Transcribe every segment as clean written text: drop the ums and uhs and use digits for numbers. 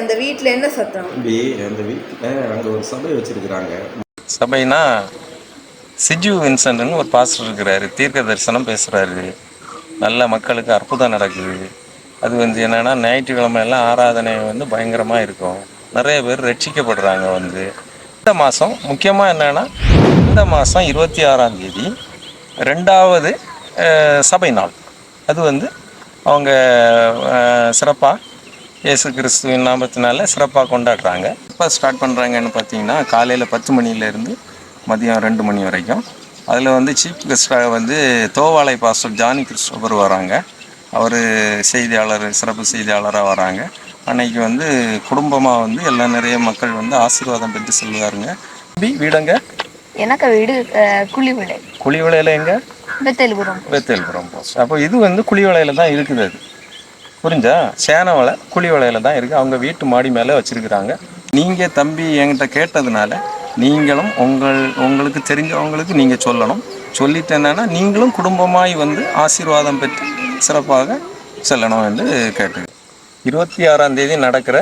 அந்த வீட்டில் என்ன சத்தம்? அந்த வீட்டில் அங்கே ஒரு சபை வச்சுருக்குறாங்க. சபைனா சிஜு வின்சென்ட்னு ஒரு பாஸ்டர் இருக்கிறாரு, தீர்க்க தரிசனம் பேசுகிறாரு, நல்ல மக்களுக்கு அற்புதம் நடக்குது. அது வந்து என்னென்னா ஞாயிற்றுக்கிழமை எல்லாம் ஆராதனை வந்து பயங்கரமாக இருக்கும், நிறைய பேர் ரட்சிக்கப்படுறாங்க. வந்து இந்த மாதம் முக்கியமாக என்னென்னா இந்த மாதம் 26ஆம் தேதி 2வது சபை நாள். அது வந்து அவங்க சிறப்பாக இயேசு கிறிஸ்துவின் நாமத்தினால சிறப்பாக கொண்டாடுறாங்க. இப்போ ஸ்டார்ட் பண்ணுறாங்கன்னு பார்த்தீங்கன்னா காலையில் 10 மணிலேருந்து மதியம் 2 மணி வரைக்கும். அதில் வந்து சீஃப் கெஸ்ட்டாக வந்து தோவாளை பாஸ்டர் ஜானி கிறிஸ்டோபர் வராங்க. அவர் செய்தியாளர், சிறப்பு செய்தியாளராக வராங்க. அன்னைக்கு வந்து குடும்பமாக வந்து எல்லாம் நிறைய மக்கள் வந்து ஆசீர்வாதம் பெற்று செல்வாருங்க. வீடுங்க எனக்கு வீடு குழிவிளை. குழிவிளையில் எங்கே? பெத்தேல்புரம் போஸ்ட். அப்போ இது வந்து குழிவிளையில் தான் இருக்குது. அது புரிஞ்சா? சேனவலை குழிவிளையில் தான் இருக்குது. அவங்க வீட்டு மாடி மேலே வச்சுருக்குறாங்க. நீங்கள் தம்பி என்கிட்ட கேட்டதுனால நீங்களும் உங்களுக்கு தெரிஞ்சவங்களுக்கு நீங்கள் சொல்லணும். சொல்லிட்டு என்னென்னா நீங்களும் குடும்பமாய் வந்து ஆசீர்வாதம் பெற்று சிறப்பாக செல்லணும் என்று கேட்டு 26ஆம் தேதி நடக்கிற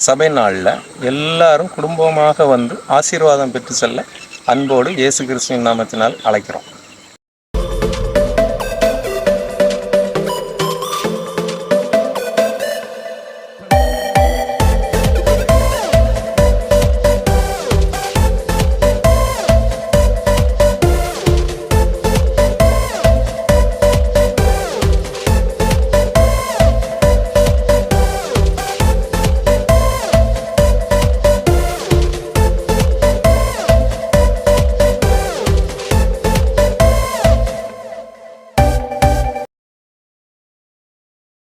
சபை நாளில் எல்லாரும் குடும்பமாக வந்து ஆசீர்வாதம் பெற்று செல்ல அன்போடு இயேசு கிறிஸ்துவின் நாமத்தினால் அழைக்கிறோம்.